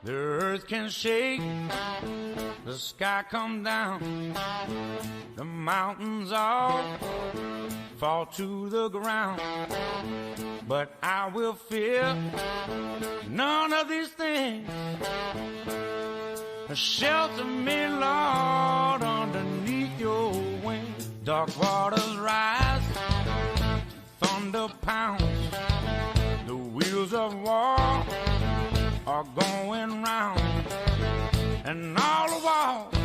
The earth can shake, the sky come down, the mountains all fall to the ground. But I will fear none of these things. Shelter me, Lord, underneath your wings. Dark waters rise, thunder pounds, the wheels of war are going round, and all the walls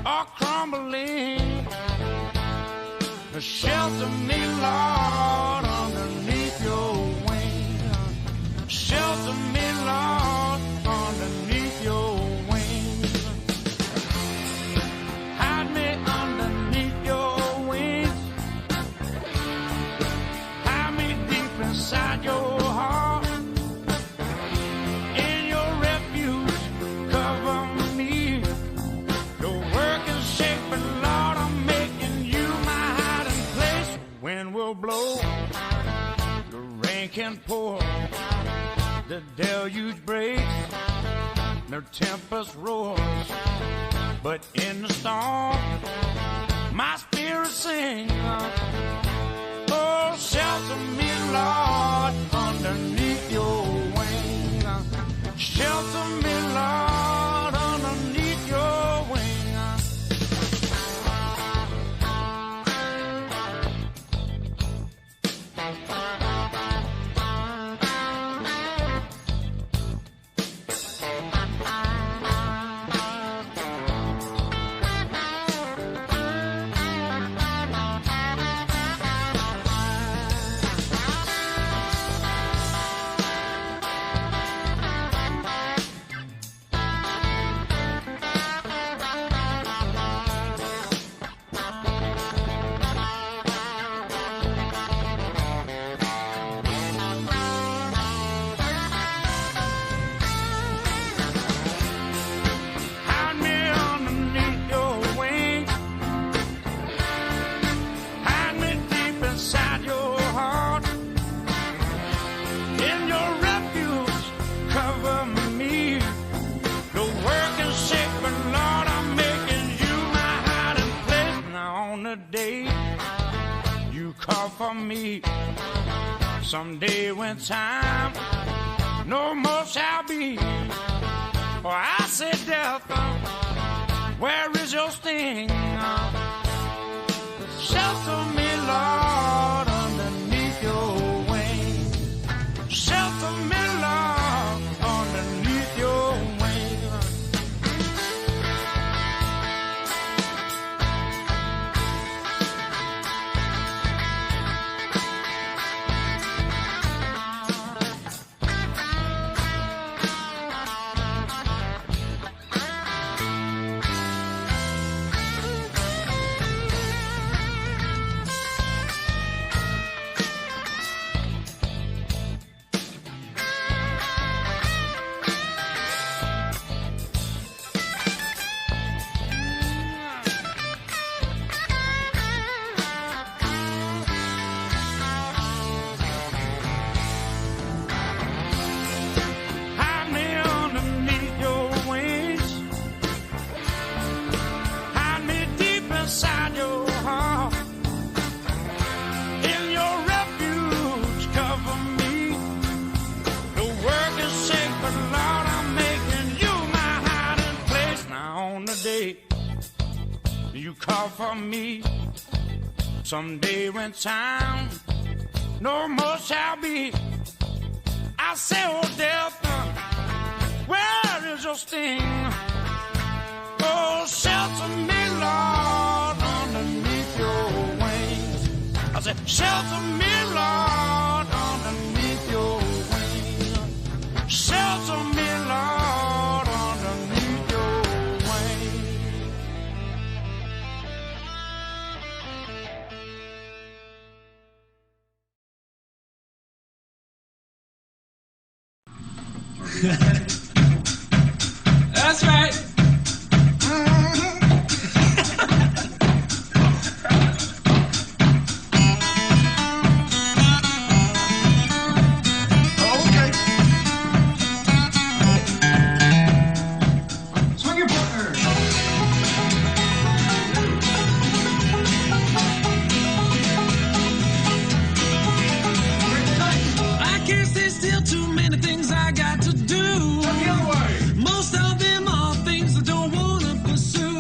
are crumbling. Shelter me, Lord, underneath your wings. Shelter me, Lord, underneath your wings. Hide me underneath your wings. Hide me deep inside your heart. In your refuge, cover me. Your work is shape, but Lord, I'm making you my hiding place. Wind will blow, the rain can pour, the deluge breaks, the tempest roars. But in the storm, my spirit sings. Oh, shelter me, Lord, underneath your wings. Shelter me, Lord, underneath your wings. For me, someday when time no more shall be, for I said, death, where is your sting? Shelter me, Lord, underneath your wings. Shelter me, Lord, underneath your wings. You call for me someday when time no more shall be. I say, oh death, where is your sting? Oh, shelter me, Lord, underneath your wings. I said, shelter me, Lord, underneath your wings. Shelter me, Lord, underneath your wings. That's right. Okay. things I got to do. Most of them are things I don't want to pursue.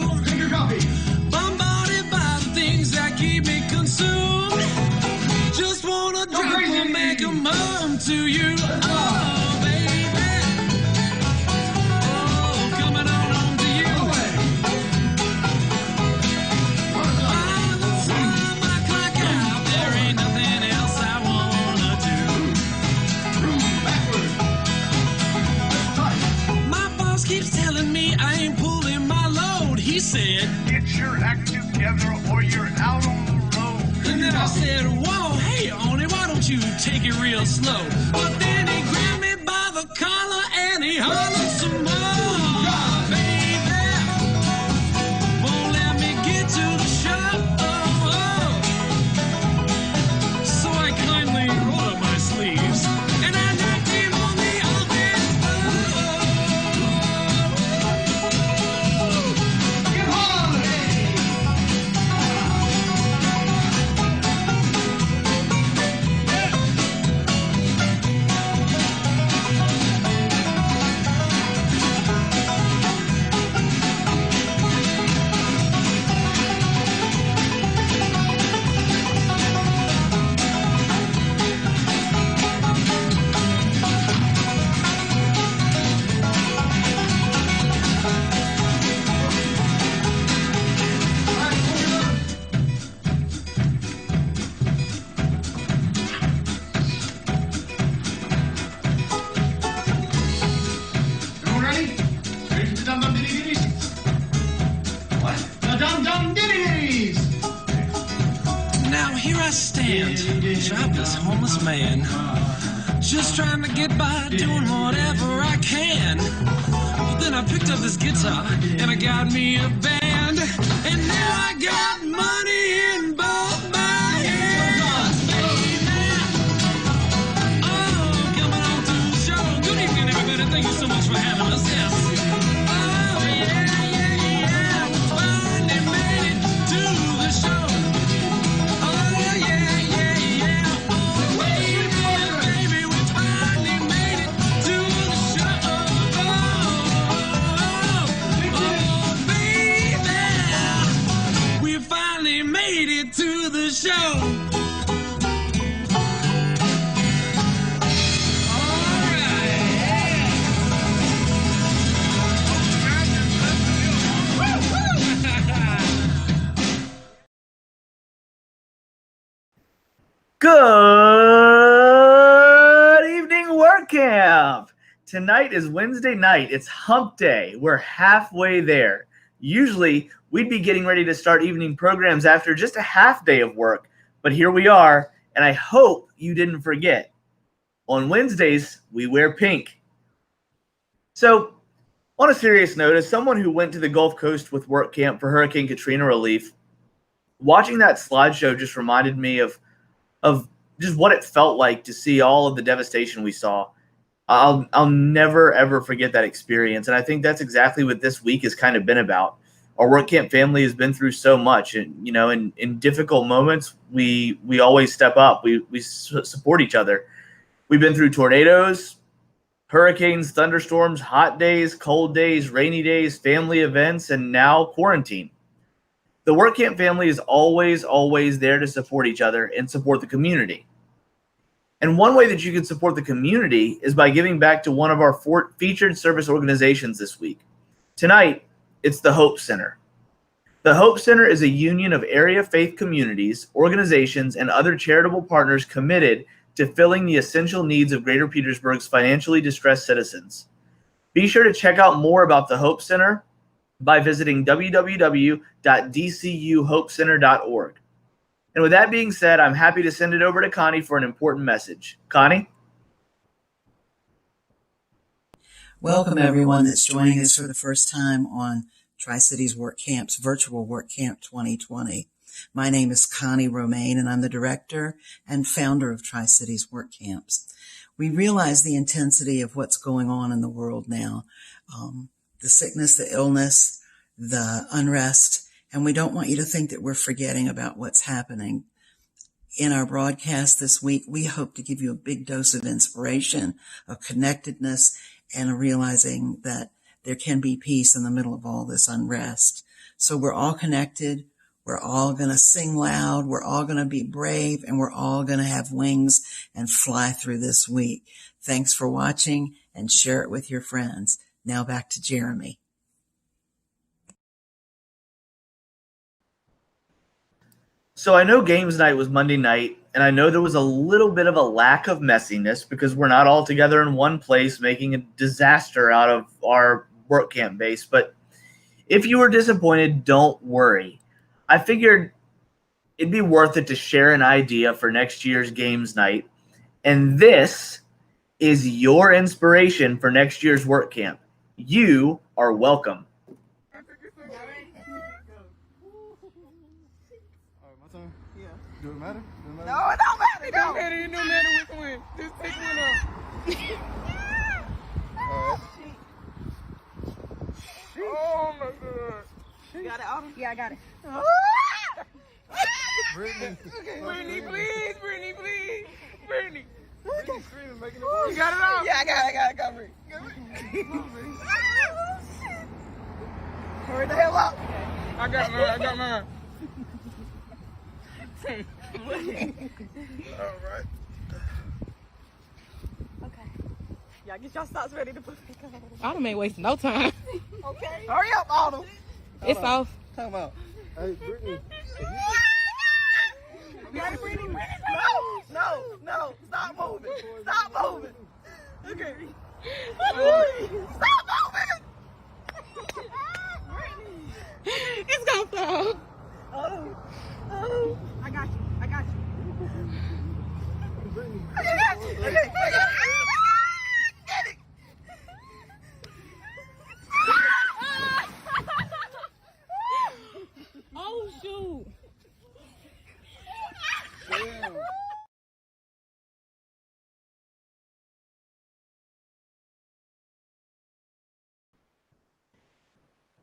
Bombarded by the things that keep me consumed. Just wanna drop them, make them home to you. Oh, baby. Oh, coming on home to you. By the time I clock out, there ain't nothing else I wanna do. My boss keeps telling me I ain't pulling my load. He said, get your act together or you're out on the road. and then I said, whoa, hey, Oni, why don't you take it real slow? But then he grabbed me by the collar and he hollered some more. Baby, won't let me get to the shop. So I kindly rolled up my sleeves and I knocked him on the office door. Get on! Everyone ready? Ready for the dum dum diddy ditties? What? The dum dum diddy ditties! Now here I stand, jobless homeless man, just trying to get by, doing whatever I can. But then I picked up this guitar and I got me a band, and now I got money in both my hands, baby. Oh, coming on to the show. Good evening, everybody. Thank you so much for having us. Yes. Oh yeah, yeah, yeah. Finally made it to the show. Oh yeah, yeah, yeah. Oh baby, we finally made it to the show. Oh baby, we finally made it to the show. All Good evening, Workcamp! Tonight is Wednesday night. It's hump day. We're halfway there. Usually, we'd be getting ready to start evening programs after just a half day of work, but here we are, and I hope you didn't forget. On Wednesdays, we wear pink. So, on a serious note, as someone who went to the Gulf Coast with Workcamp for Hurricane Katrina relief, watching that slideshow just reminded me of just what it felt like to see all of the devastation we saw. I'll never, ever forget that experience. And I think that's exactly what this week has kind of been about. Our Workcamp family has been through so much. And, you know, in difficult moments, we always step up. We support each other. We've been through tornadoes, hurricanes, thunderstorms, hot days, cold days, rainy days, family events, and now quarantine. The Workcamp family is always, always there to support each other and support the community. And one way that you can support the community is by giving back to one of our featured service organizations this week. Tonight, it's the Hope Center. The Hope Center is a union of area faith communities, organizations, and other charitable partners committed to filling the essential needs of Greater Petersburg's financially distressed citizens. Be sure to check out more about the Hope Center by visiting www.dcuhopecenter.org. And with that being said, I'm happy to send it over to Connie for an important message. Connie? Welcome, everyone that's joining us for the first time on Tri-Cities Workcamp's virtual Workcamp 2020. My name is Connie Romaine, and I'm the director and founder of Tri-Cities Workcamps. We realize the intensity of what's going on in the world now, the sickness, the illness, the unrest, and we don't want you to think that we're forgetting about what's happening. In our broadcast this week, we hope to give you a big dose of inspiration, of connectedness, and realizing that there can be peace in the middle of all this unrest. So we're all connected. We're all going to sing loud. We're all going to be brave, and we're all going to have wings and fly through this week. Thanks for watching, and share it with your friends. Now back to Jeremy. So I know games night was Monday night, and I know there was a little bit of a lack of messiness because we're not all together in one place making a disaster out of our work camp base. But if you were disappointed, don't worry. I figured it'd be worth it to share an idea for next year's games night, and this is your inspiration for next year's work camp. You are welcome. Do it matter? No, it don't matter. It don't matter. It don't matter which one. Just take one off. Alright. Oh my god. You got it, Autumn? Yeah, I got it. Brittany. Brittany, please. Brittany, please. Brittany. Brittany's screaming, making a voice. You got it off? Yeah, I got it. Got Brittany. Hurry the hell up. I got mine. Alright. Okay. Y'all get your socks ready to put it on. Autumn ain't wasting no time. Okay. Hurry up, Autumn. It's off. Time out. Hey, Brittany. You got it, Brittany? No. Stop moving. Okay. Stop moving. It's gonna fall. Oh. I got you. Brittany. I got you. Get it. Oh shoot. Damn.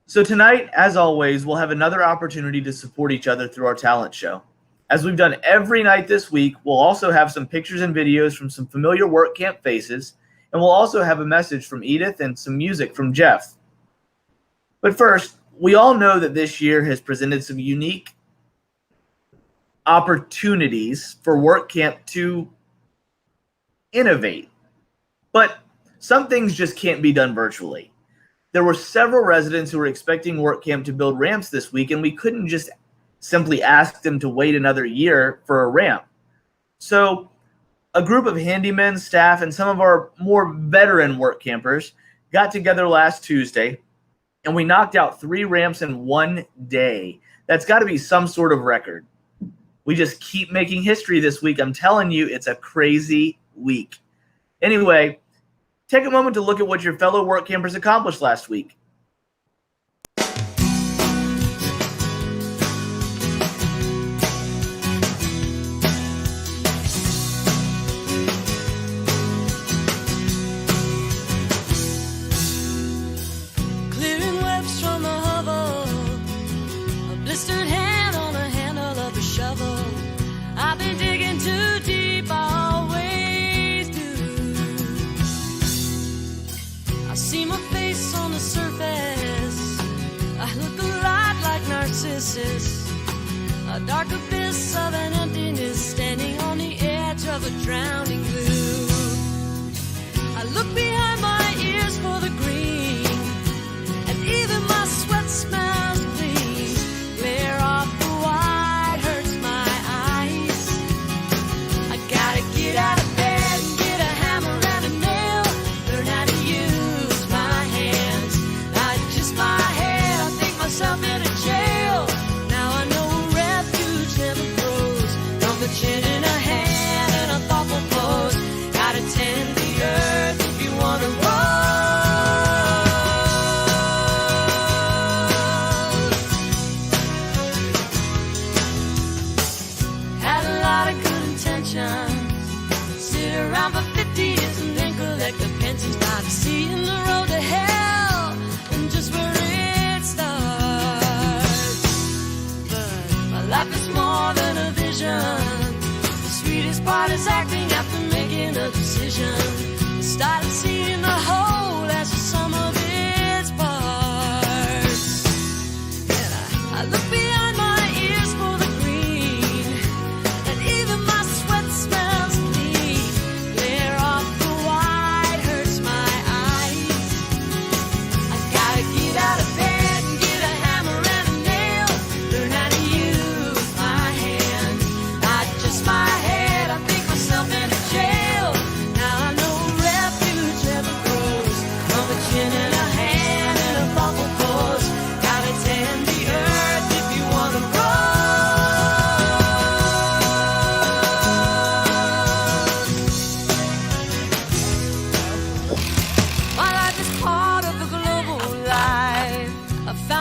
So tonight, as always, we'll have another opportunity to support each other through our talent show. As we've done every night this week, we'll also have some pictures and videos from some familiar work camp faces, and we'll also have a message from Edith and some music from Jeff. But first, we all know that this year has presented some unique opportunities for work camp to innovate. But some things just can't be done virtually. There were several residents who were expecting work camp to build ramps this week, and we couldn't just simply ask them to wait another year for a ramp. So a group of handymen, staff, and some of our more veteran work campers got together last Tuesday, and we knocked out 3 ramps in one day. That's got to be some sort of record. We just keep making history this week. I'm telling you, it's a crazy week. Anyway, take a moment to look at what your fellow work campers accomplished last week. Clearing webs from the hovel, a blistered hand on the handle of the shovel. I've been digging too deep, always do. I see my face on the surface, I look a lot like Narcissus, a dark abyss of an emptiness standing on the edge of a drowning blue. I look behind my ears for the green, and even my sweat smells clean. Glare off the white hurts my eyes. I gotta get out of bed and get a hammer and a nail, learn how to use my hands, not just my head. I think myself in a jail. Now I know a refuge never grows from the chin in a hand and a thoughtful pose. Gotta tend the earth if you wanna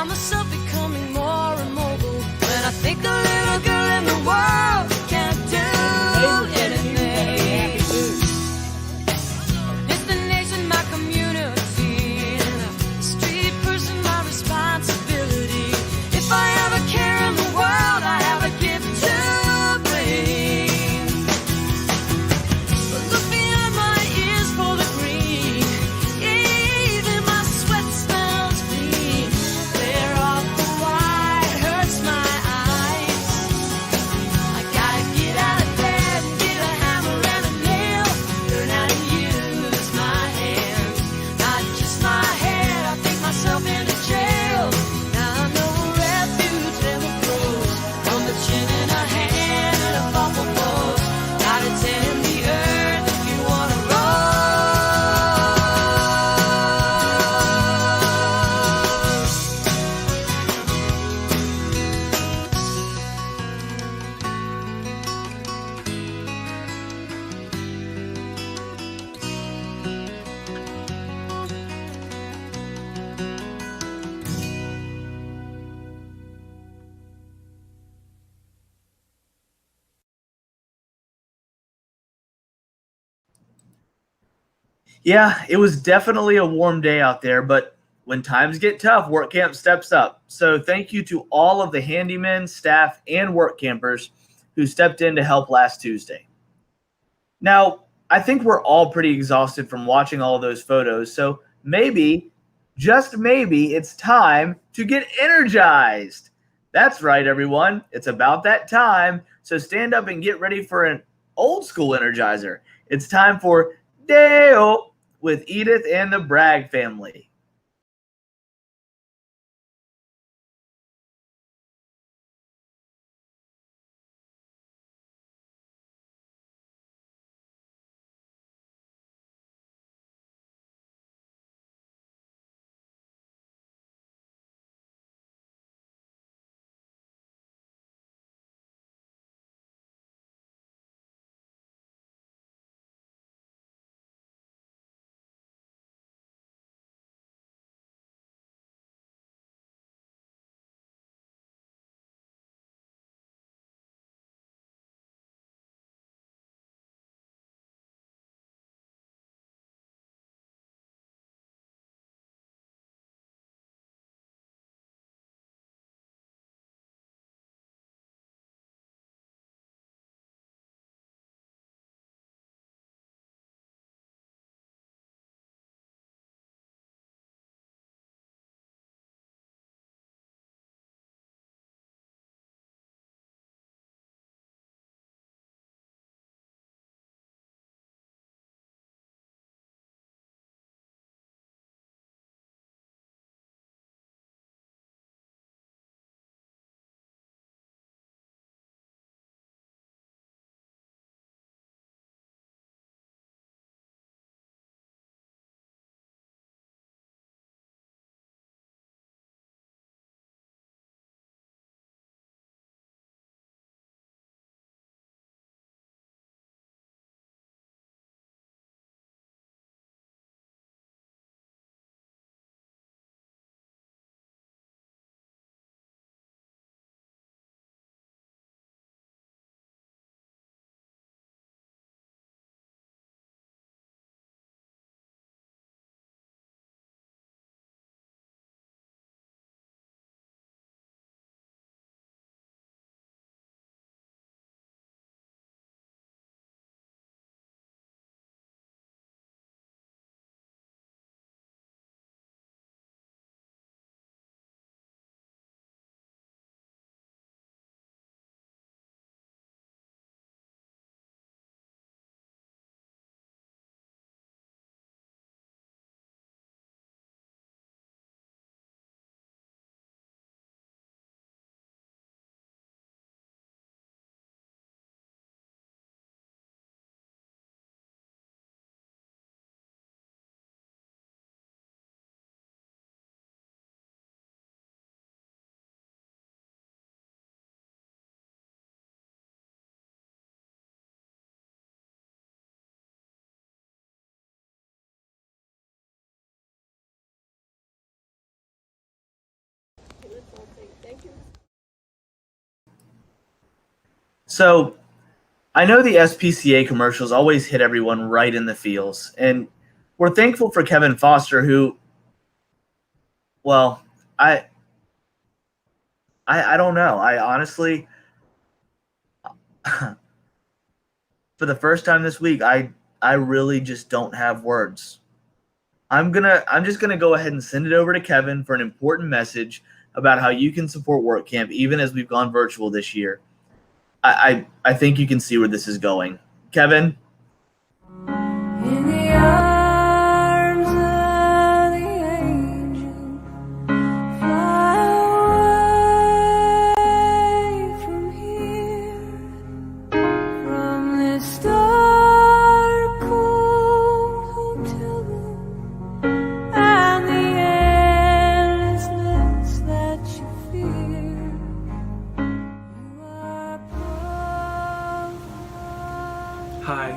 find myself becoming more immobile when I think the little girl in the world can't do anything. Destination, my community, and a street person, my responsibility. If I have a care in the world, I have a gift to bring. But look beyond my ears for the green. Even my sweat smells green. Clear off the white, hurts my eyes. I gotta get out of bed and get a hammer and a nail. Learn how to use my hands, not just my head. I think myself into jail. Now I know a refuge never grows from the chin in a hand and a thoughtful pose. Gotta tend the earth if you wanna roll. Yeah, it was definitely a warm day out there, but when times get tough, work camp steps up. So thank you to all of the handymen, staff, and work campers who stepped in to help last Tuesday. Now, I think we're all pretty exhausted from watching all those photos, so maybe, just maybe, it's time to get energized. That's right, everyone. It's about that time, so stand up and get ready for an old school energizer. It's time for Deo with Edith and the Bragg family. So I know the SPCA commercials always hit everyone right in the feels, and we're thankful for Kevin Foster, who, well, I don't know. I honestly, for the first time this week, I really just don't have words. I'm just gonna go ahead and send it over to Kevin for an important message about how you can support Workcamp even as we've gone virtual this year. I think you can see where this is going. Kevin? In the arms of the angel, fly away from here, from this dark, cold hotel room, and the endlessness that you fear. You are Hi,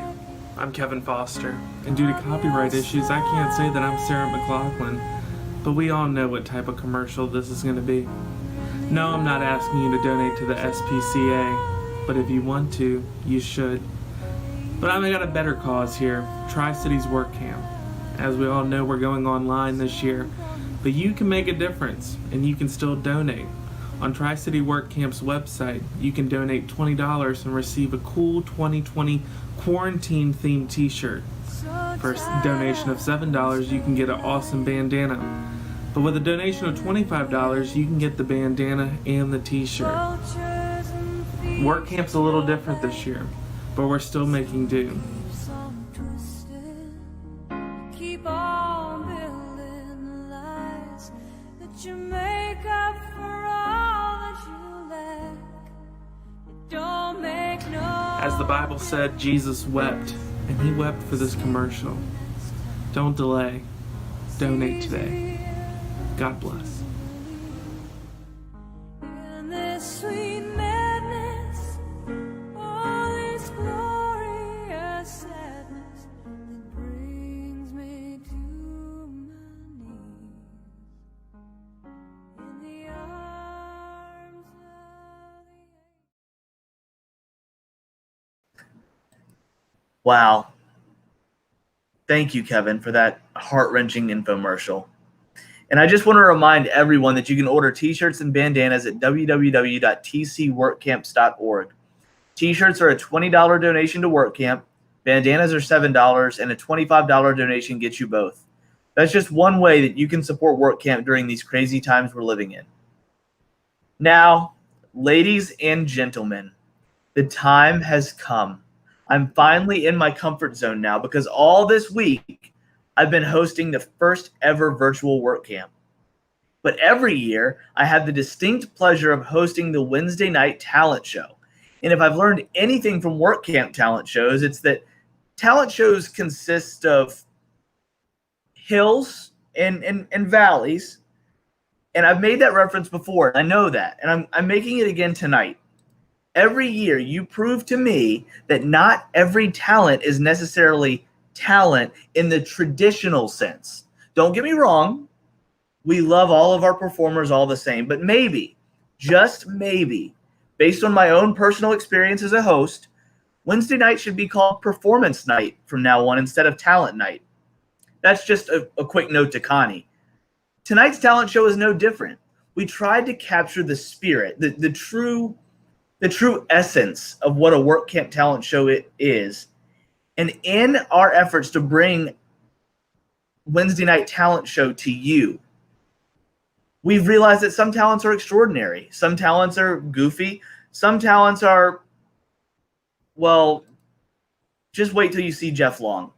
I'm Kevin Foster, and due to copyright issues, I can't say that I'm Sarah McLaughlin, but we all know what type of commercial this is going to be. No, I'm not asking you to donate to the SPCA, but if you want to, you should. But I've got a better cause here, Tri-Cities Workcamp. As we all know, we're going online this year, but you can make a difference, and you can still donate. On Tri-City Workcamp's website, you can donate $20 and receive a cool 2020 quarantine-themed t-shirt. For a donation of $7, you can get an awesome bandana. But with a donation of $25, you can get the bandana and the t-shirt. Workcamp's a little different this year, but we're still making do. keep on building the lies that you make up for all that you lack. It don't make no. As the Bible said, Jesus wept, and he wept for this commercial. Don't delay. Donate today. God bless. In this sweet madness, all this glorious sadness that brings me to my knees in the arms of the. Wow. Thank you, Kevin, for that heart-wrenching infomercial. And I just want to remind everyone that you can order t-shirts and bandanas at www.tcworkcamps.org. T-shirts are a $20 donation to Workcamp, bandanas are $7, and a $25 donation gets you both. That's just one way that you can support Workcamp during these crazy times we're living in. Now, ladies and gentlemen, the time has come. I'm finally in my comfort zone now because all this week I've been hosting the first ever virtual Workcamp. But every year I have the distinct pleasure of hosting the Wednesday night talent show. And if I've learned anything from Workcamp talent shows, it's that talent shows consist of hills and valleys. And I've made that reference before. I know that. And I'm making it again tonight. Every year you prove to me that not every talent is necessarily talent in the traditional sense. Don't get me wrong. We love all of our performers all the same, but maybe, just maybe, based on my own personal experience as a host, Wednesday night should be called performance night from now on instead of talent night. That's just a quick note to Connie. Tonight's talent show is no different. We tried to capture the spirit, the true essence of what a Workcamp talent show it is. And in our efforts to bring Wednesday night talent show to you, we've realized that some talents are extraordinary. Some talents are goofy. Some talents are, well, just wait till you see Jeff Long.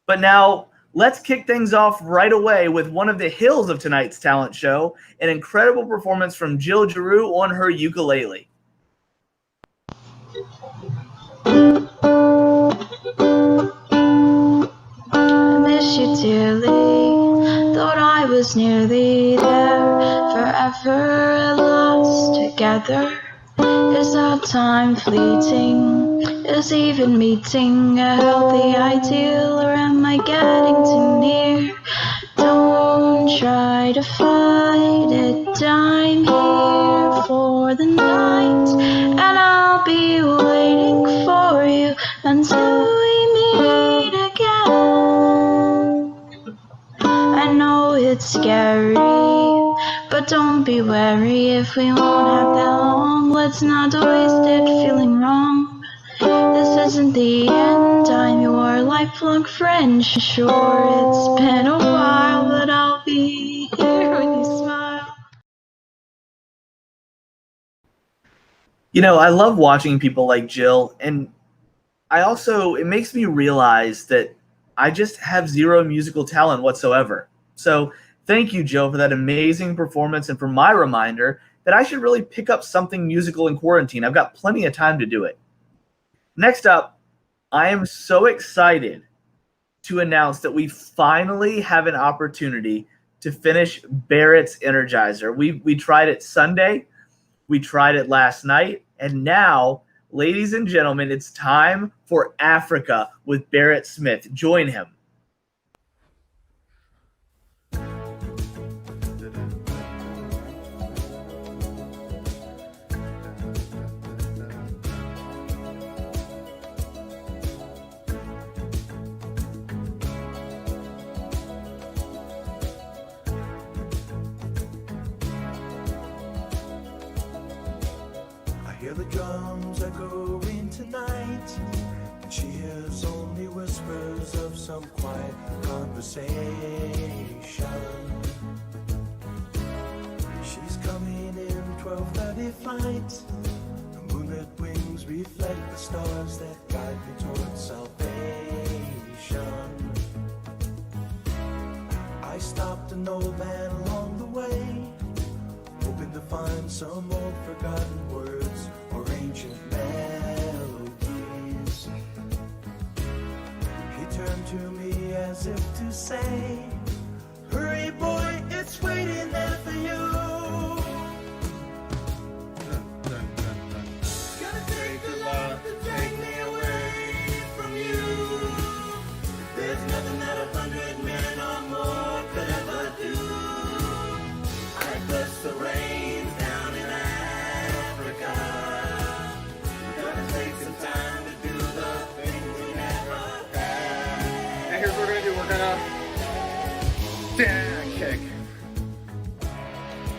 But now let's kick things off right away with one of the hills of tonight's talent show, an incredible performance from Jill Giroux on her ukulele. I miss you dearly, thought I was nearly there, forever lost together. Is our time fleeting? Is even meeting a healthy ideal, or am I getting too near? Don't try to fight it, I'm here for the night, and I'll be I know it's scary, but don't be wary if we won't have that long. Let's not waste it feeling wrong. This isn't the end, I'm your lifelong friend. Sure, it's been a while, but I'll be here when you smile. You know, I love watching people like Jill, and it makes me realize that I just have zero musical talent whatsoever. So thank you, Jill, for that amazing performance and for my reminder that I should really pick up something musical in quarantine. I've got plenty of time to do it. Next up, I am so excited to announce that we finally have an opportunity to finish Barrett's Energizer. We tried it Sunday, we tried it last night, and now, ladies and gentlemen, it's time for Africa with Barrett Smith. Join him. Hear the drums echoing tonight, and she hears only whispers of some quiet conversation. She's coming in 12:30 flight. Her moonlit wings reflect the stars that guide me towards salvation. I stopped an old man along the way, hoping to find some old forgotten words or ancient melodies. He turned to me as if to say, hurry boy, it's waiting there for you. It's gonna take a lot to take me away from you. There's nothing that 100 men or more could ever do. I bless the rains down in Africa. Gonna take some time to do the things we never had. And here's what we're gonna do. We're gonna kick.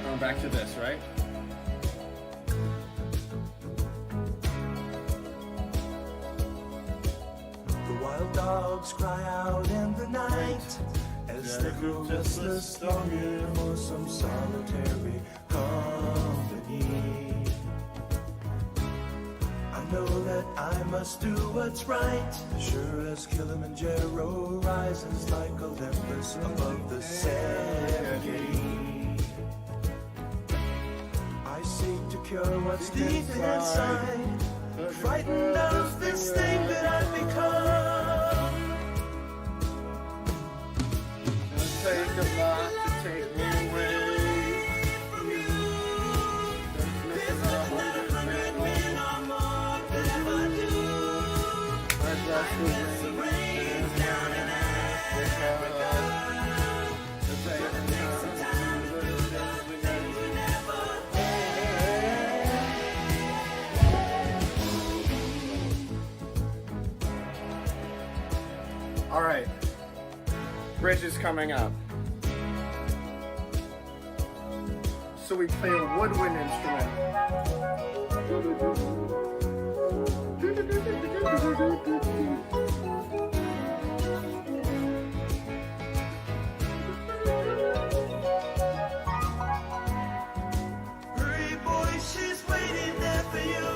Going back to this, right? The wild dogs cry out in the night as they grow restless, longing for some solitary company. I know that I must do what's right, sure as Kilimanjaro rises like Olympus above the Serengeti. I seek to cure what's deep inside, frightened of this thing that I've become. Take a lot to take me away from you. There's nothing that 100 men or more could ever do. I bless the rains down in Africa. To take some time to do the things we never had. All right. Bridge is coming up. So we play a woodwind instrument. Hurry boy, she's waiting there for you.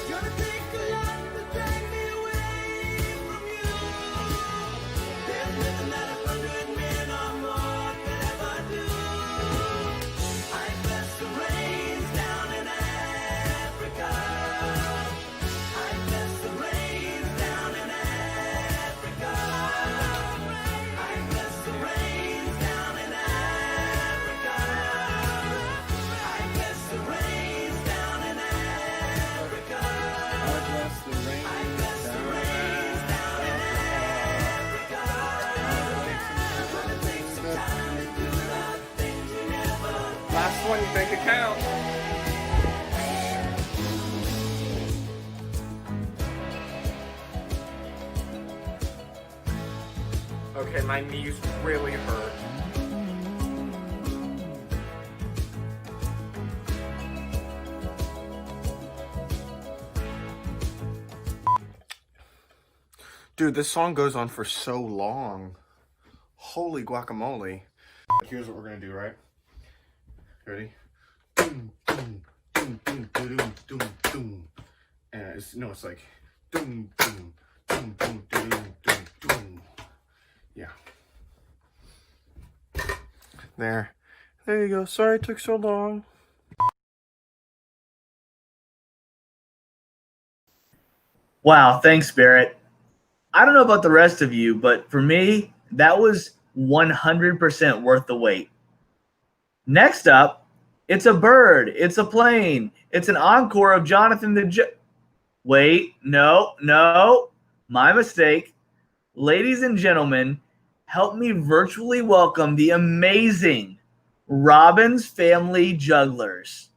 Gonna take a lot to drag me away from you. There's nothing that 100 men or more could ever do. I bless the rains down in Africa. I bless the rains down in Africa. I bless the rains down in Africa. I bless the rains down in Africa. I bless the rain down in Africa. Last one, make it count. Okay, my knees really hurt. Dude, this song goes on for so long. Holy guacamole. Here's what we're gonna do, right? Ready? Doom, doom, doom, doom, doom, doom, doom. And it's like doom, doom, doom, doom, doom, doom, doom. Yeah. There you go. Sorry it took so long. Wow, thanks, Barrett. I don't know about the rest of you, but for me, that was 100% worth the wait. Next up, it's a bird, it's a plane, it's an encore of Jonathan the Wait, no, my mistake. Ladies and gentlemen, help me virtually welcome the amazing Robbins Family Jugglers.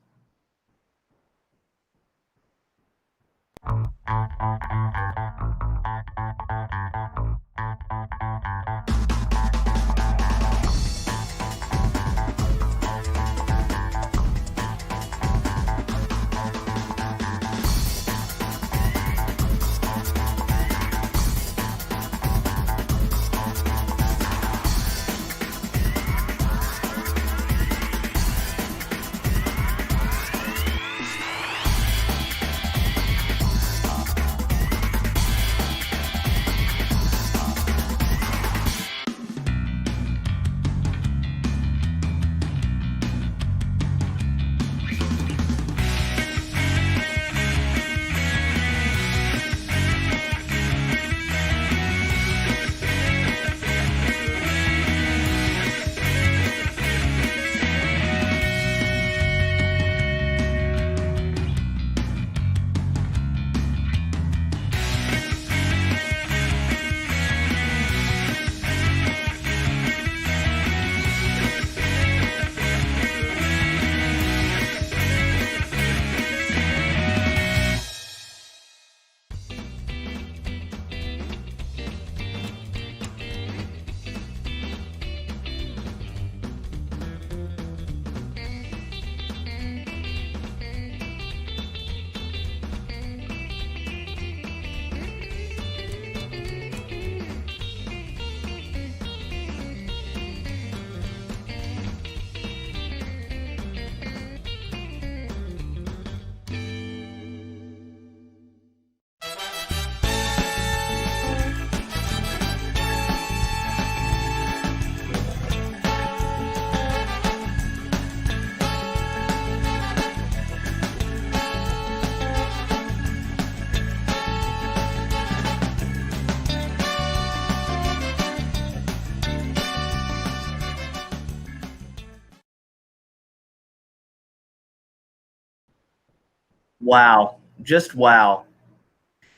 Wow, just wow.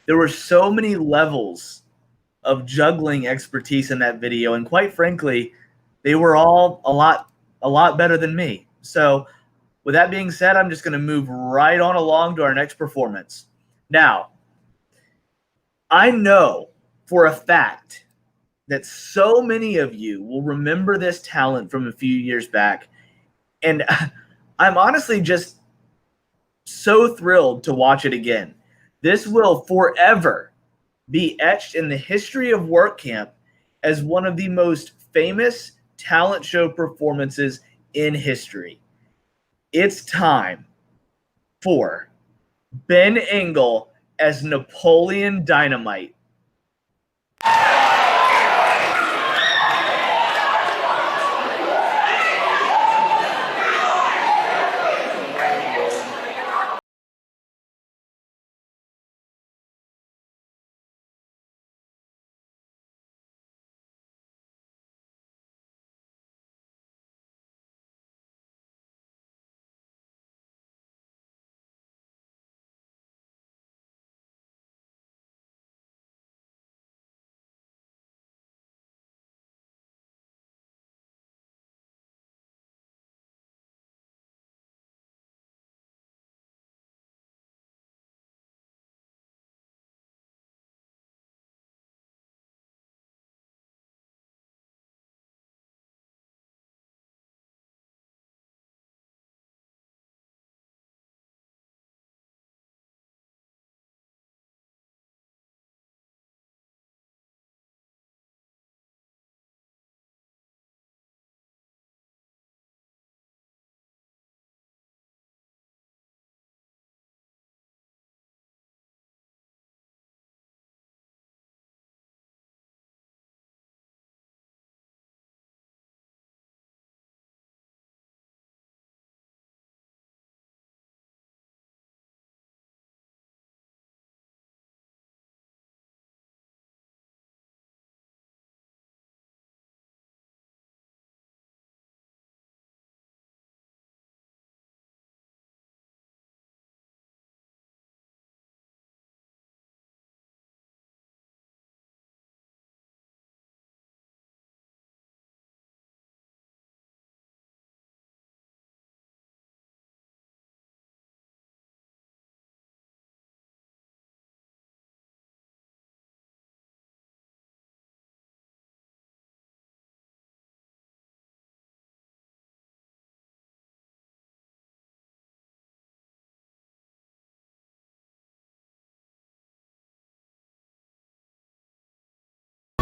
There were so many levels of juggling expertise in that video, and quite frankly, they were all a lot better than me. So, with that being said, I'm just going to move right on along to our next performance. Now, I know for a fact that so many of you will remember this talent from a few years back, and I'm honestly just so thrilled to watch it again. This will forever be etched in the history of Workcamp as one of the most famous talent show performances in history. It's time for Ben Engel as Napoleon Dynamite.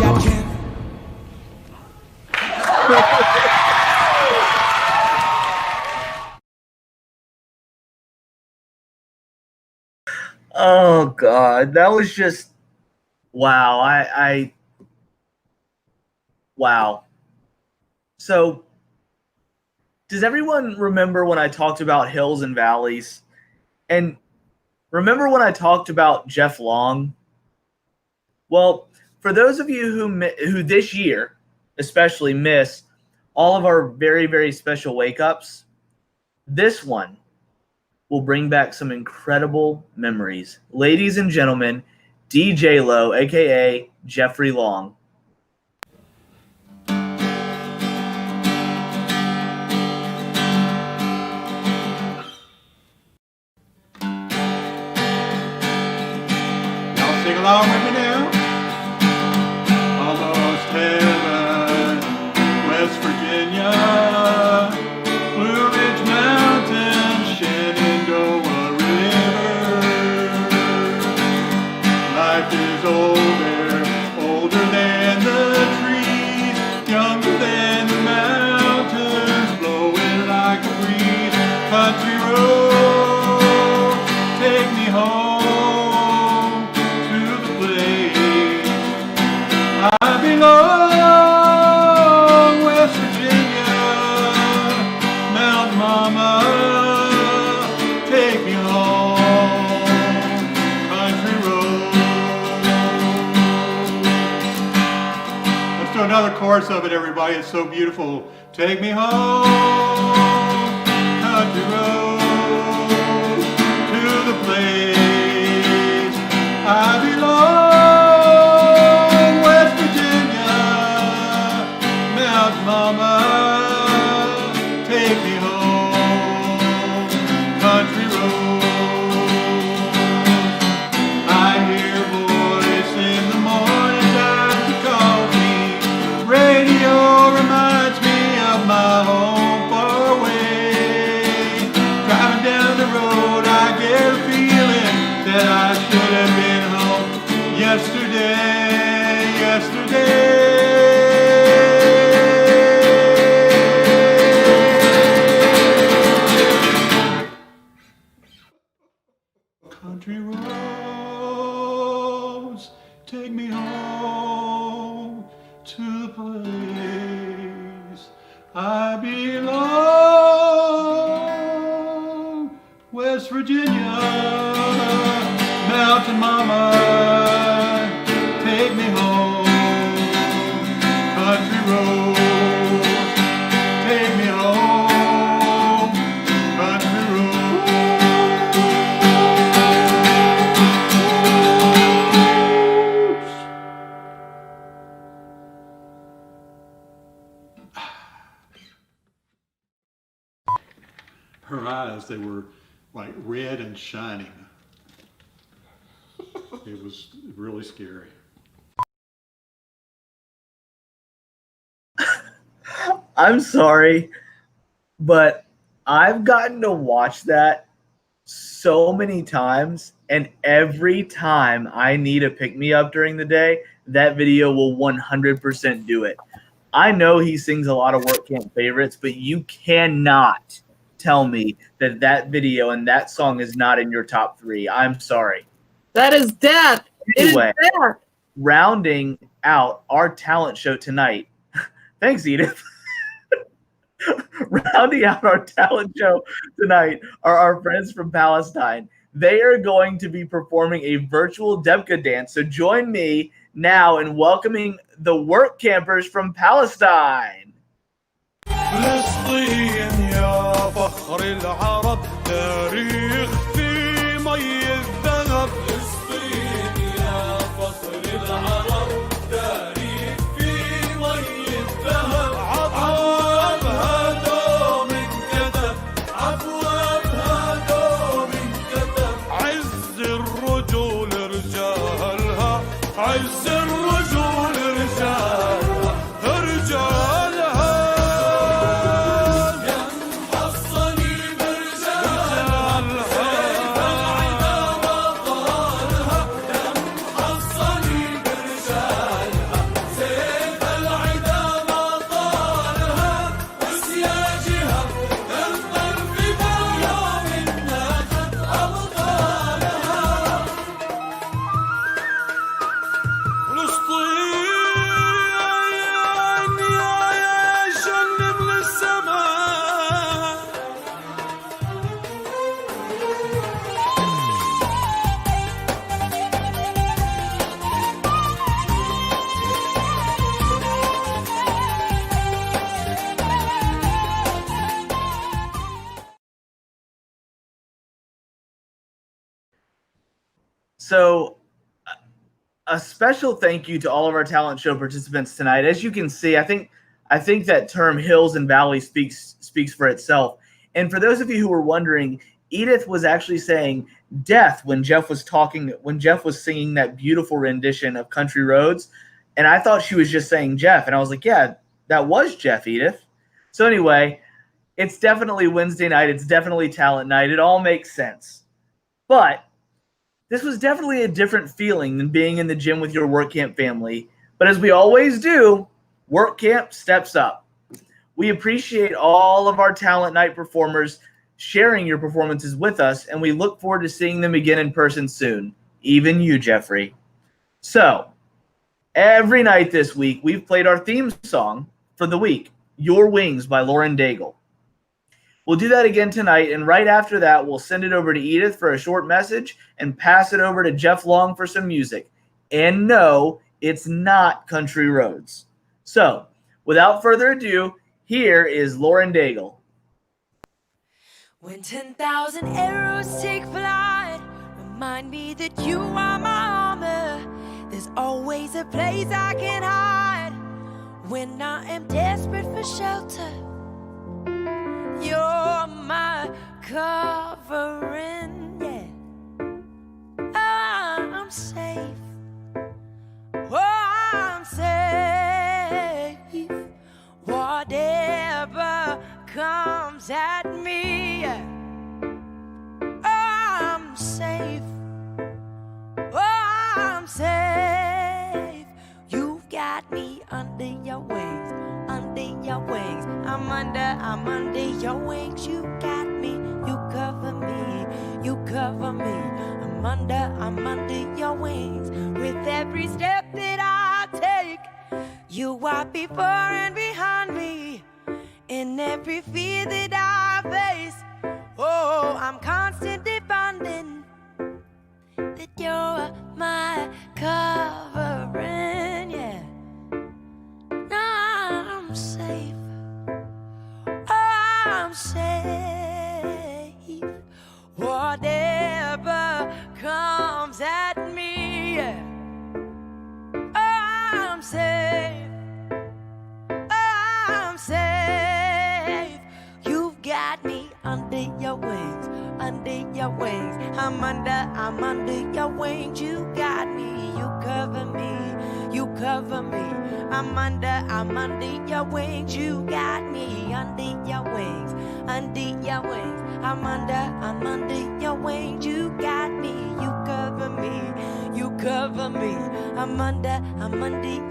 I can. Oh God, that was just wow. Wow. So, does everyone remember when I talked about hills and valleys? And remember when I talked about Jeff Long? Well, for those of you who this year especially miss all of our very, very special wake-ups, this one will bring back some incredible memories. Ladies and gentlemen, DJ Lo, aka Jeffrey Long. Y'all sing along with me now. Almost heaven, West Virginia, Blue Ridge Mountain, Shenandoah River. Life is older than the trees, younger than the mountains, blowing like a breeze. Country road, take me home to the place I belong. West Virginia, Mount Mama, take me home, country road. Let's do another chorus of it, everybody. It's so beautiful. Take me home, country road, to the place I belong. West Virginia, Mount Mama, take me home, country road. I hear a voice in the morning time to call me. Radio reminds me of my home far away. Driving down the road, I get a feeling that I should have been home yesterday. Country roads, take me home to the place I belong. West Virginia, Mountain Mama, take me home. Country road, take me home. Country road. Her eyes, they were like red and shining. It was really scary. I'm sorry, but I've gotten to watch that so many times, and every time I need a pick-me-up during the day, that video will 100% do it. I know he sings a lot of Workcamp favorites, but you cannot tell me that that video and that song is not in your top 3. I'm sorry. That is death. Anyway, It is death. rounding out our talent show tonight. Thanks, Edith. Rounding out our talent show tonight are our friends from Palestine. They are going to be performing a virtual Debka dance. So join me now in welcoming the work campers from Palestine. فلسطين يا فخر العرب تاريخ في مي الذهب. فلسطين يا فخر العرب تاريخ في مي الذهب. عفوها دوم انكتب. عفوها دوم انكتب. عز الرجول رجالها. عز الرجول رجالها. رجالها So a special thank you to all of our talent show participants tonight. As you can see, I think that term hills and valleys speaks for itself. And for those of you who were wondering, Edith was actually saying death when Jeff was singing that beautiful rendition of Country Roads. And I thought she was just saying Jeff. And I was like, yeah, that was Jeff, Edith. So anyway, it's definitely Wednesday night. It's definitely talent night. It all makes sense. But this was definitely a different feeling than being in the gym with your work camp family. But as we always do, work camp steps up. We appreciate all of our talent night performers sharing your performances with us, and we look forward to seeing them again in person soon. Even you, Jeffrey. So, every night this week, we've played our theme song for the week, Your Wings by Lauren Daigle. We'll do that again tonight, and right after that, we'll send it over to Edith for a short message and pass it over to Jeff Long for some music. And no, it's not Country Roads. So, without further ado, here is Lauren Daigle. When 10,000 arrows take flight, remind me that you are my armor. There's always a place I can hide when I am desperate for shelter. You're my covering, yeah. I'm safe. Oh, I'm safe. Whatever comes at me, yeah. I'm safe. Oh, I'm safe. You've got me under your wings, under your wings. I'm under your wings. You got me, you cover me, you cover me. I'm under your wings. With every step that I take, you are before and behind me. In every fear that I face, oh, I'm constantly finding that you're my covering, yeah. I'm safe. Oh, I'm safe. Whatever comes at me, yeah. Oh, I'm safe. Oh, I'm safe. You've got me under your wings, under your wings. I'm under your wings. You got me, you cover me, you cover me. I'm under your wings. You got me under your wings, under your wings. I'm under your wings. You got me, you cover me, you cover me. I'm under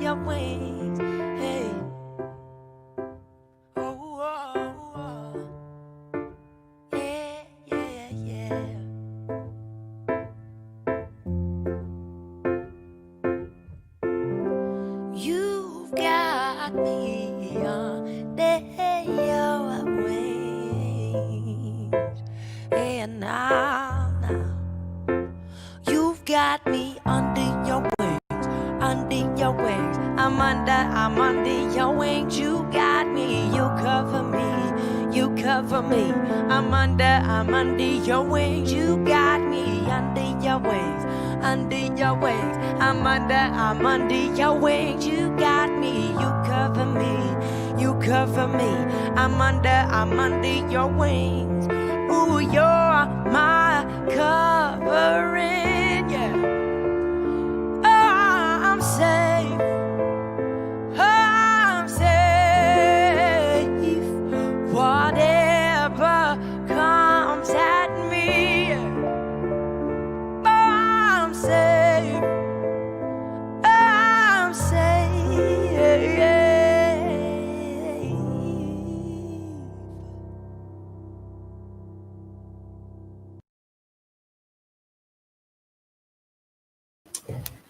your wings. Hey. Oh, oh, oh. Yeah, yeah, yeah. You've got me under your wings. And now, you've got me under your wings, under your wings. I'm under your wings. You got me, you cover me, you cover me. I'm under your wings. You got me under your wings, under your wings. I'm under your wings. You got me, you cover me, you cover me. I'm under your wings. Ooh, you're my covering, yeah. Oh, I'm safe. Oh, I'm safe. Whatever comes at me, oh, I'm safe. Oh, I'm safe.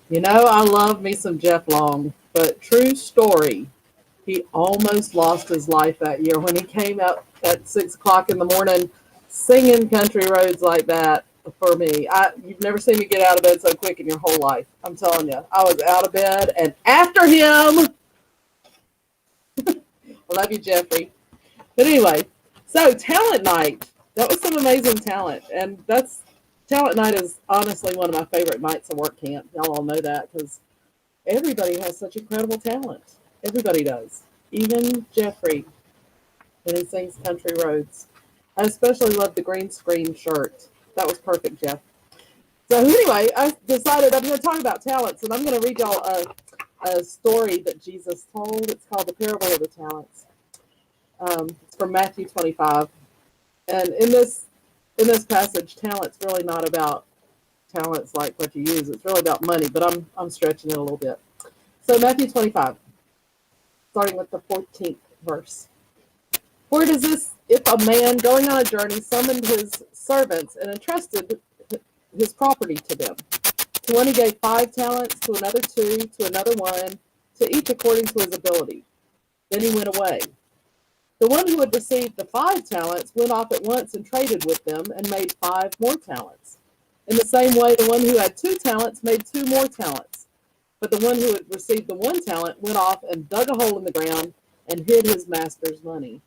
You know, I love me some Jeff Long, but true story, he almost lost his life that year when he came out at 6 o'clock in the morning singing Country Roads like that for me. You've never seen me get out of bed so quick in your whole life. I'm telling you, I was out of bed and after him. I love you, Jeffrey. But anyway, so talent night. That was some amazing talent, and that's Talent night is honestly one of my favorite nights of work camp. Y'all all know that because everybody has such incredible talent. Everybody does. Even Jeffrey, when he sings Country Roads. I especially love the green screen shirt. That was perfect, Jeff. So anyway, I decided I'm going to talk about talents, and I'm going to read y'all a story that Jesus told. It's called the Parable of the Talents. It's from Matthew 25, and in this passage, talent's really not about talents like what you use. It's really about money, but I'm stretching it a little bit. So Matthew 25, starting with the 14th verse. For it is this, if a man going on a journey summoned his servants and entrusted his property to them. To one he gave 5 talents, to another 2, to another 1, to each according to his ability. Then he went away. The one who had received the 5 talents went off at once and traded with them and made 5 more talents. In the same way, the one who had 2 talents made 2 more talents. But the one who had received the 1 talent went off and dug a hole in the ground and hid his master's money.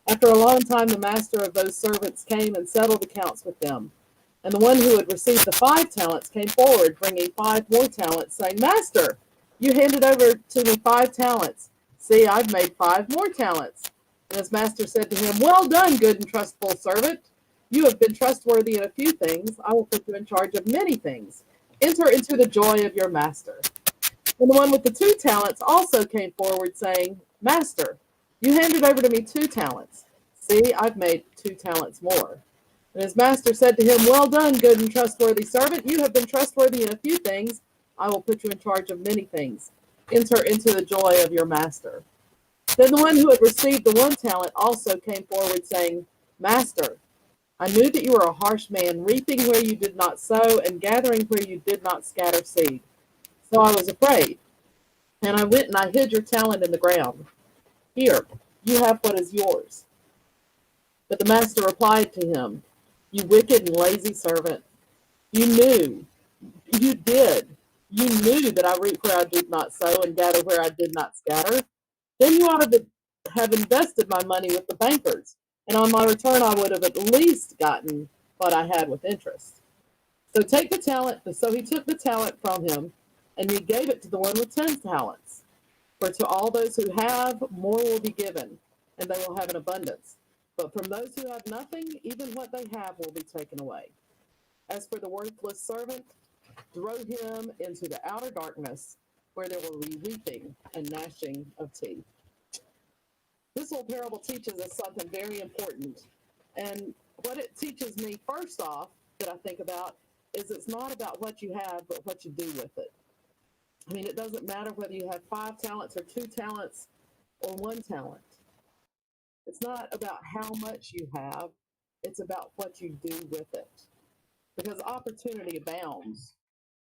After a long time, the master of those servants came and settled accounts with them. And the one who had received the 5 talents came forward, bringing 5 more talents, saying, Master, you handed over to me 5 talents. See, I've made 5 more talents. And his master said to him, Well done, good and trustful servant. You have been trustworthy in a few things. I will put you in charge of many things. Enter into the joy of your master. And the one with the 2 talents also came forward, saying, Master, you handed over to me 2 talents. See, I've made 2 talents more. And his master said to him, Well done, good and trustworthy servant. You have been trustworthy in a few things. I will put you in charge of many things. Enter into the joy of your master. Then the one who had received the 1 talent also came forward, saying, Master, I knew that you were a harsh man, reaping where you did not sow and gathering where you did not scatter seed. So I was afraid. And I went and I hid your talent in the ground. Here, you have what is yours. But the master replied to him, You wicked and lazy servant. You knew that I reap where I did not sow and gather where I did not scatter. Then you ought to have invested my money with the bankers, and on my return I would have at least gotten what I had with interest. So take the talent. So he took the talent from him, and he gave it to the one with 10 talents. For to all those who have, more will be given, and they will have an abundance. But from those who have nothing, even what they have will be taken away. As for the worthless servant, throw him into the outer darkness, where there will be weeping and gnashing of teeth. This little parable teaches us something very important. And what it teaches me, first off, that I think about, is it's not about what you have, but what you do with it. I mean, it doesn't matter whether you have 5 talents or 2 talents or 1 talent. It's not about how much you have, it's about what you do with it. Because opportunity abounds.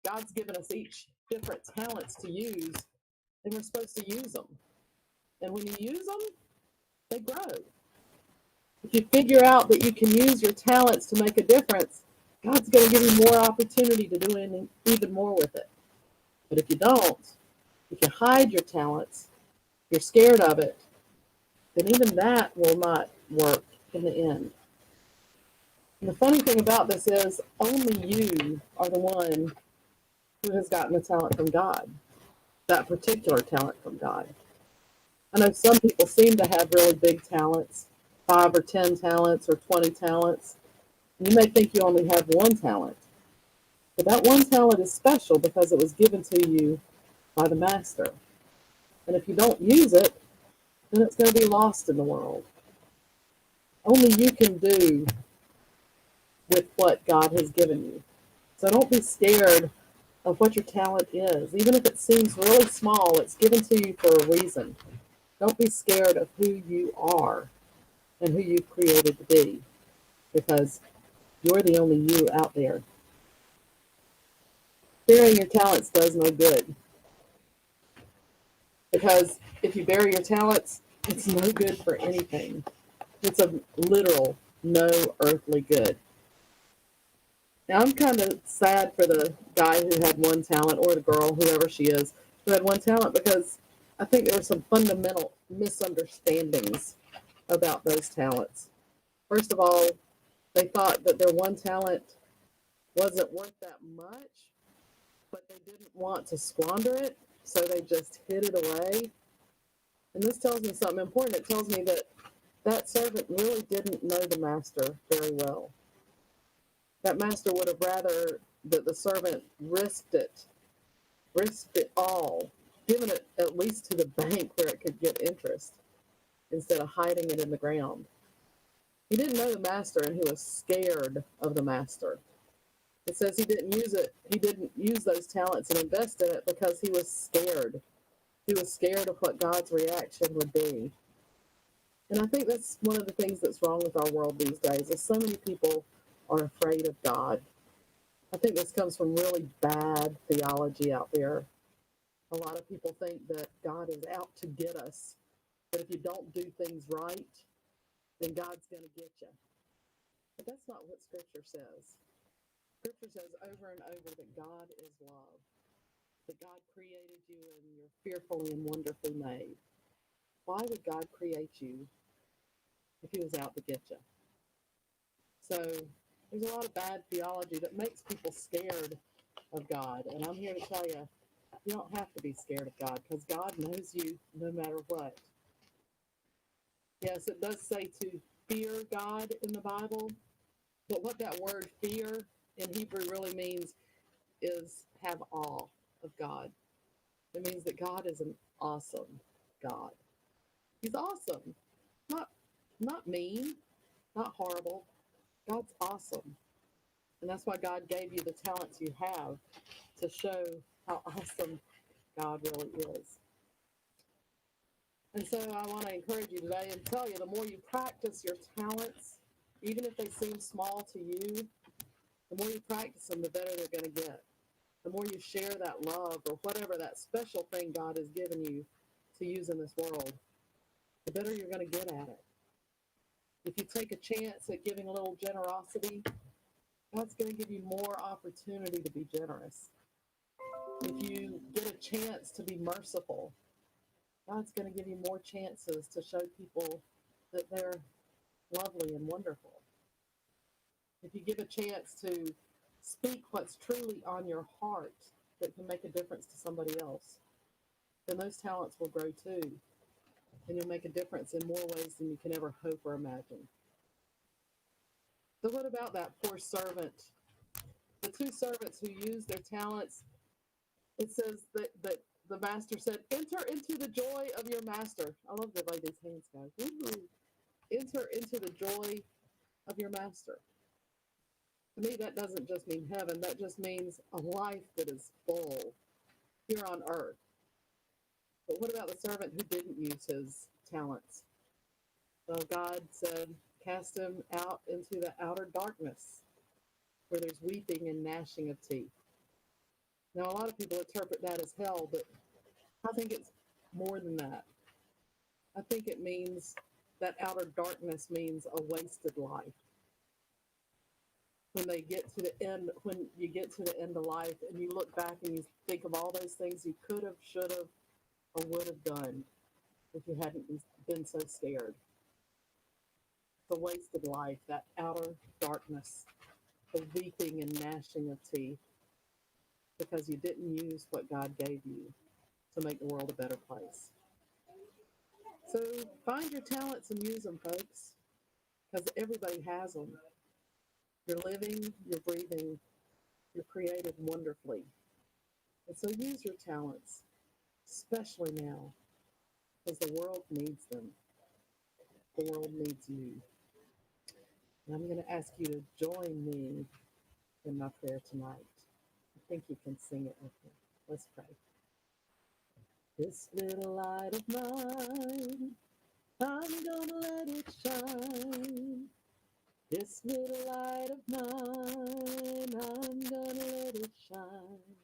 God's given us each different talents to use, and we're supposed to use them. And when you use them, they grow. If you figure out that you can use your talents to make a difference, God's going to give you more opportunity to do even more with it. But if you don't, if you hide your talents, you're scared of it, then even that will not work in the end. And the funny thing about this is only you are the one who has gotten the talent from God, that particular talent from God. I know some people seem to have really big talents, 5 or 10 talents or 20 talents. You may think you only have 1 talent, but that 1 talent is special because it was given to you by the master. And if you don't use it, then it's going to be lost in the world. Only you can do with what God has given you. So don't be scared of what your talent is. Even if it seems really small, it's given to you for a reason. Don't be scared of who you are and who you've created to be, because you're the only you out there. Burying your talents does no good. Because if you bury your talents, it's no good for anything. It's a literal no earthly good. Now, I'm kind of sad for the guy who had 1 talent, or the girl, whoever she is, who had 1 talent, because I think there were some fundamental misunderstandings about those talents. First of all, they thought that their 1 talent wasn't worth that much, but they didn't want to squander it, so they just hid it away. And this tells me something important. It tells me that that servant really didn't know the master very well. That master would have rather that the servant risked it all, given it at least to the bank where it could get interest, instead of hiding it in the ground. He didn't know the master, and he was scared of the master. It says he didn't use those talents and invest in it because he was scared. He was scared of what God's reaction would be. And I think that's one of the things that's wrong with our world these days, is so many people are afraid of God. I think this comes from really bad theology out there. A lot of people think that God is out to get us, that if you don't do things right, then God's going to get you. But that's not what Scripture says. Scripture says over and over that God is love, that God created you and you're fearfully and wonderfully made. Why would God create you if he was out to get you? So there's a lot of bad theology that makes people scared of God. And I'm here to tell you, you don't have to be scared of God, because God knows you no matter what. Yes, it does say to fear God in the Bible, but what that word fear in Hebrew really means is have awe of God. It means that God is an awesome God. He's awesome. Not mean, not horrible. God's awesome. And that's why God gave you the talents you have, to show how awesome God really is. And so I want to encourage you today and tell you, the more you practice your talents, even if they seem small to you, the more you practice them, the better they're going to get. The more you share that love or whatever that special thing God has given you to use in this world, the better you're going to get at it. If you take a chance at giving a little generosity, God's going to give you more opportunity to be generous. If you get a chance to be merciful, God's going to give you more chances to show people that they're lovely and wonderful. If you give a chance to speak what's truly on your heart that can make a difference to somebody else, then those talents will grow too. And you'll make a difference in more ways than you can ever hope or imagine. So what about that poor servant? The two servants who used their talents, it says that the master said, enter into the joy of your master. I love the way these hands go. Ooh. Enter into the joy of your master. To me, that doesn't just mean heaven. That just means a life that is full here on earth. But what about the servant who didn't use his talents? Well, God said, cast him out into the outer darkness, where there's weeping and gnashing of teeth. Now, a lot of people interpret that as hell, but I think it's more than that. I think it means that outer darkness means a wasted life. When you get to the end of life and you look back and you think of all those things you could have, should have, or would have done if you hadn't been so scared. The wasted life, that outer darkness, the weeping and gnashing of teeth, because you didn't use what God gave you to make the world a better place. So find your talents and use them, folks, because everybody has them. You're living, you're breathing, you're created wonderfully. And so use your talents, especially now, because the world needs them. The world needs you. And I'm going to ask you to join me in my prayer tonight. I think you can sing it with me. Let's pray. This little light of mine, I'm gonna let it shine. This little light of mine, I'm gonna let it shine.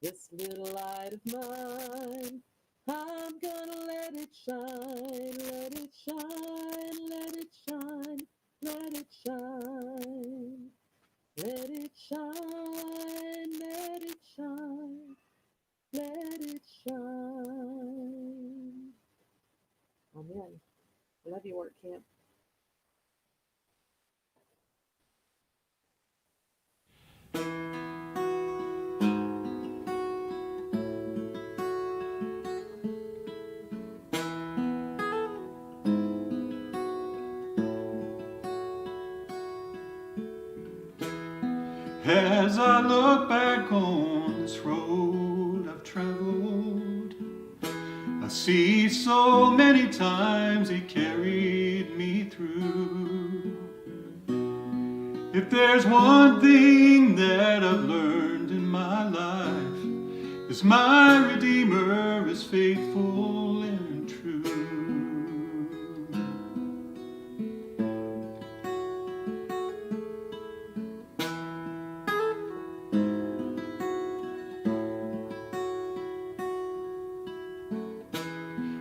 This little light of mine, I'm gonna let it shine, let it shine, let it shine, let it shine. Let it shine, let it shine, let it shine. Amen. I love you, Workcamp. As I look back on this road I've traveled, I see so many times He carried me through. If there's one thing that I've learned in my life, is my Redeemer is faithful and true.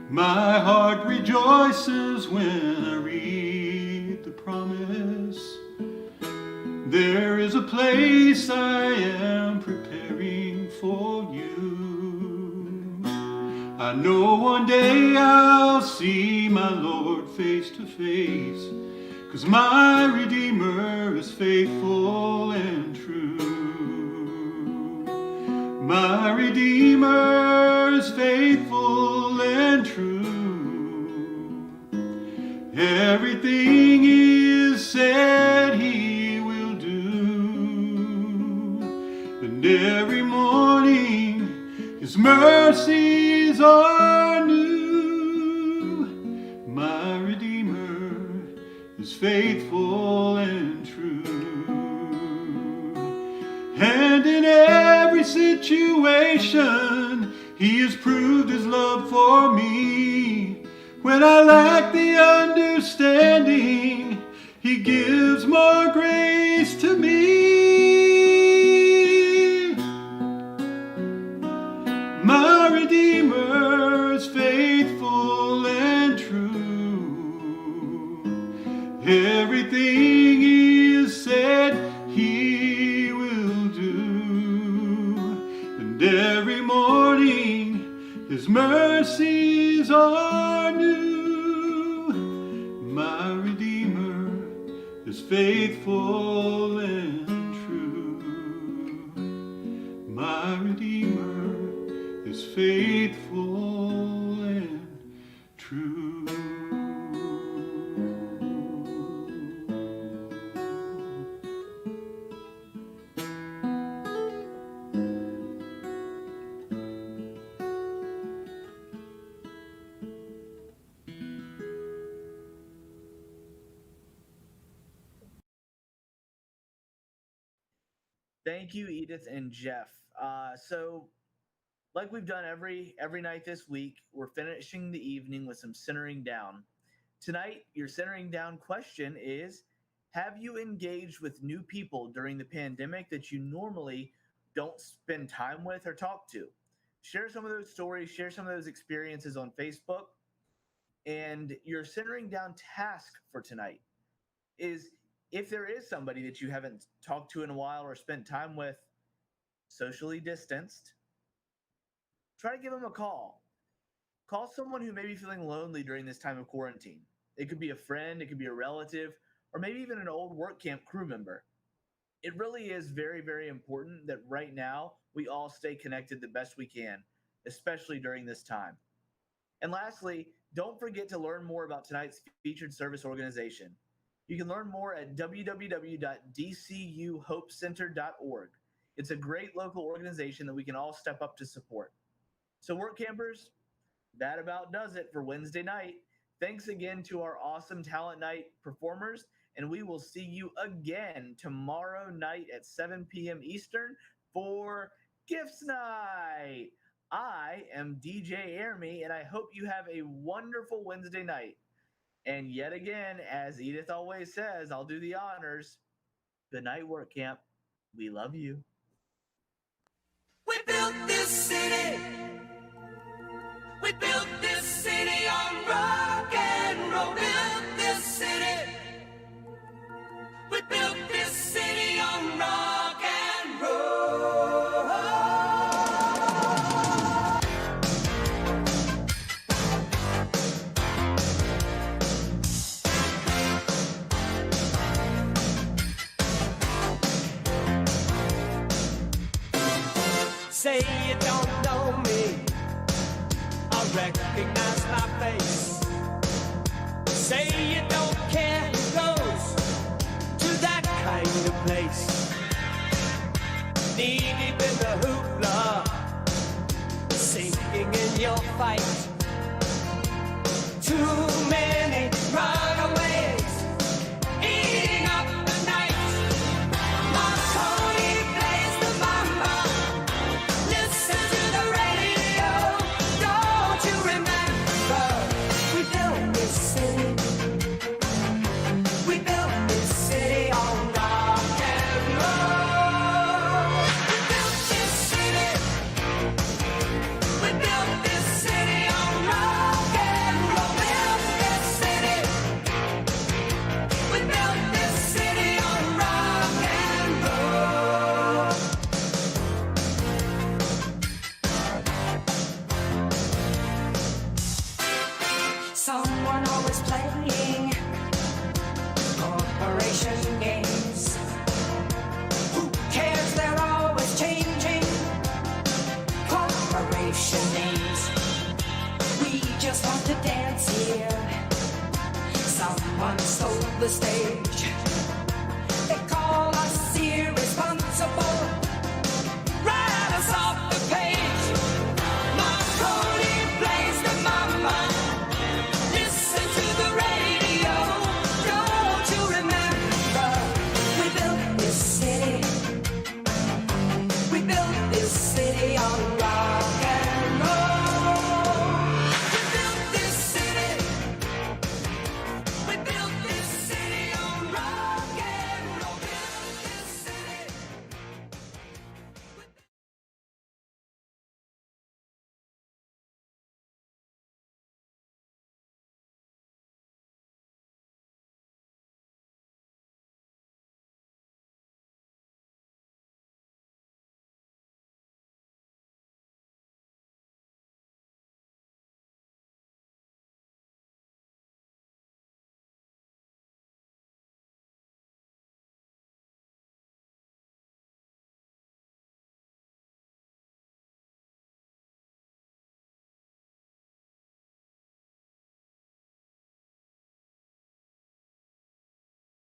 My heart rejoices when I read the promise. There is a place I am preparing for you. I know one day I'll see my Lord face to face, 'cause my Redeemer is faithful and true. My Redeemer is faithful and true. Everything is said He will do, and every morning His mercies are new. My Redeemer is faithful and true, and in every situation He has proved His love for me. When I lack the understanding, He gives more grace to me. My Redeemer is faithful and true. Everything He has said He will do, and every morning His mercies are new. My Redeemer is faithful and true. My Redeemer is faithful and true. Thank you, Edith and Jeff. So, like we've done every night this week, we're finishing the evening with some centering down. Tonight, your centering down question is: have you engaged with new people during the pandemic that you normally don't spend time with or talk to? Share some of those stories, share some of those experiences on Facebook. And your centering down task for tonight is, if there is somebody that you haven't talked to in a while or spent time with, socially distanced, try to give them a call. Call someone who may be feeling lonely during this time of quarantine. It could be a friend, it could be a relative, or maybe even an old work camp crew member. It really is very, very important that right now we all stay connected the best we can, especially during this time. And lastly, don't forget to learn more about tonight's featured service organization. You can learn more at www.dcuhopecenter.org. It's a great local organization that we can all step up to support. So, work campers, that about does it for Wednesday night. Thanks again to our awesome Talent Night performers, and we will see you again tomorrow night at 7 p.m. Eastern for Gifts Night. I am DJ Airme, and I hope you have a wonderful Wednesday night. And yet again, as Edith always says, I'll do the honors. Good night, Work Camp. We love you. We built this city. We built this city on rock and roll. Built this city. We built this city on rock and roll. Say you don't know me, I recognize my face. Say you don't care who goes to that kind of place. knee deep in the hoopla, sinking in your fight. Too many runaways eating up the night. Marconi plays the mambo. Listen to the radio. Don't you remember? We built this city. We built this city on rock and roll. We built this city. We built this city on rock and roll. Built this city. We built this city on rock and roll. Someone always playing corporation games. Who cares? They're always changing corporation names. We just want to dance here. Someone stole the stage. They call us irresponsible.